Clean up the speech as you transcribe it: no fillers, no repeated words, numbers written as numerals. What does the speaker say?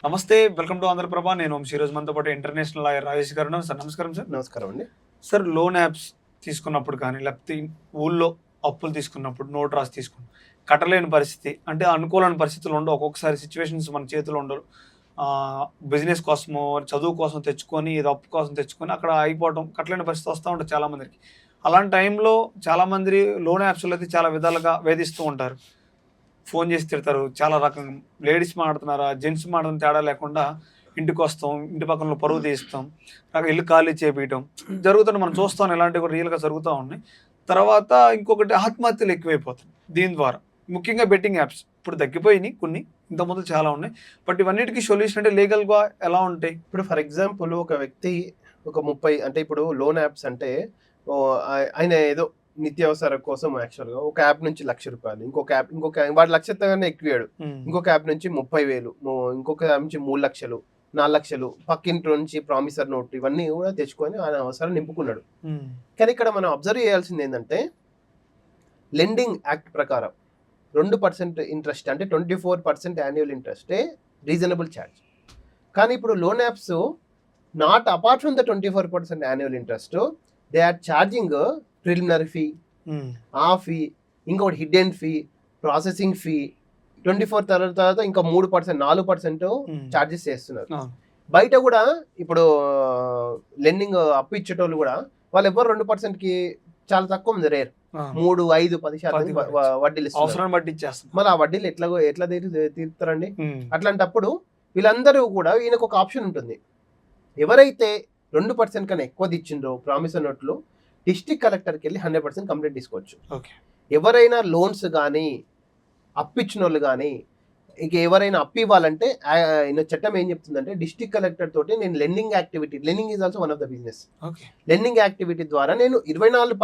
నమస్తే, welcome to Andhraprabha. నేను వంశీ. రోజు మనతో పాటు ఇంటర్నేషనల్ లాయర్ రాజేష్ గారు ఉన్నారు. సార్ నమస్కారం. సార్ నమస్కారం అండి. సార్, లోన్ యాప్స్ తీసుకున్నప్పుడు కానీ లేకపోతే ఊళ్ళో అప్పులు తీసుకున్నప్పుడు నోట్ రాసి తీసుకుని కట్టలేని పరిస్థితి, అంటే అనుకూలమైన పరిస్థితులు ఉండవు. ఒక్కొక్కసారి సిచ్యువేషన్స్ మన చేతిలో ఉండవు. బిజినెస్ కోసమో చదువు కోసం తెచ్చుకొని ఏదో అప్పు కోసం తెచ్చుకొని అక్కడ అయిపోవడం, కట్టలేని పరిస్థితి వస్తూ ఉంటుంది చాలామందికి. అలాంటి టైంలో చాలామంది లోన్ యాప్స్లో అయితే చాలా విధాలుగా వేధిస్తూ ఉంటారు. ఫోన్ చేసి తిడతారు, చాలా రకంగా. లేడీస్ మాట్లాడుతున్నారా, జెంట్స్ మాట్లాడుతున్న తేడా లేకుండా ఇంటికి వస్తాం, ఇంటి పక్కన పరువు తీస్తాం, ఇల్లు ఖాళీ చేపించడం జరుగుతుంది. మనం చూస్తాం, ఇలాంటివి కూడా రియల్గా జరుగుతూ ఉన్నాయి. తర్వాత ఇంకొకటి, ఆత్మహత్యలు ఎక్కువైపోతాయి దీని ద్వారా. ముఖ్యంగా బెట్టింగ్ యాప్స్ ఇప్పుడు తగ్గిపోయినాయి కొన్ని, ఇంతకుముందు చాలా ఉన్నాయి. బట్ ఇవన్నిటికీ సొల్యూషన్ అంటే లీగల్గా ఎలా ఉంటాయి? ఇప్పుడు ఫర్ ఎగ్జాంపుల్ ఒక వ్యక్తి ఒక 30 అంటే ఇప్పుడు లోన్ యాప్స్ అంటే ఆయన ఏదో నిత్యావసర కోసం యాక్చువల్గా ఒక యాప్ నుంచి ₹1,00,000, ఇంకొక వాడు లక్షతోనే ఎక్కువాడు, ఇంకొక యాప్ నుంచి 30,000, ఇంకొక యాప్ నుంచి 3,00,000, 4,00,000, పక్కింటి నుంచి ప్రామిసర్ నోట్, ఇవన్నీ కూడా తెచ్చుకొని ఆయన అవసరం నింపుకున్నాడు. కానీ ఇక్కడ మనం అబ్జర్వ్ చేయాల్సింది ఏంటంటే, లెండింగ్ యాక్ట్ ప్రకారం 2% ఇంట్రెస్ట్ అంటే 24% యాన్యువల్ ఇంట్రెస్టే రీజనబుల్ ఛార్జ్. కానీ ఇప్పుడు loan apps not apart from the 24% annual interest, they are charging preliminary fee, ఆ ఫీ, ఇంకొకటి హిడెన్ ఫీ, ప్రాసెసింగ్ ఫీ, 24 తర్వాత ఇంకా 3%, 4% ఛార్జెస్ చేస్తున్నారు. బయట కూడా ఇప్పుడు లెండింగ్ అప్పు ఇచ్చేటోళ్ళు కూడా వాళ్ళు ఎవరు 2%కి చాలా తక్కువ ఉంది, రేర్ 3, 5, 10% వడ్డీలు ఇస్తారు. మళ్ళీ ఆ వడ్డీలు ఎట్లా తీరుతారండి? అట్లాంటప్పుడు వీళ్ళందరూ కూడా ఈయనకు ఒక ఆప్షన్ ఉంటుంది. ఎవరైతే 2% కన్నా ఎక్కువ ఇచ్చిండ్రో ప్రామిసర్ నోట్లు, డిస్ట్రిక్ట్ కలెక్టర్కి వెళ్ళి 100% కంప్లైంట్ తీసుకోవచ్చు. ఎవరైనా లోన్స్ కానీ అప్పిచ్చిన వాళ్ళు కానీ ఇక ఎవరైనా అప్పు ఇవ్వాలంటే చట్టం ఏం చెప్తుందంటే, డిస్ట్రిక్ట్ కలెక్టర్ తోటి నేను lending is also one of the business. Lending activity ద్వారా నేను 24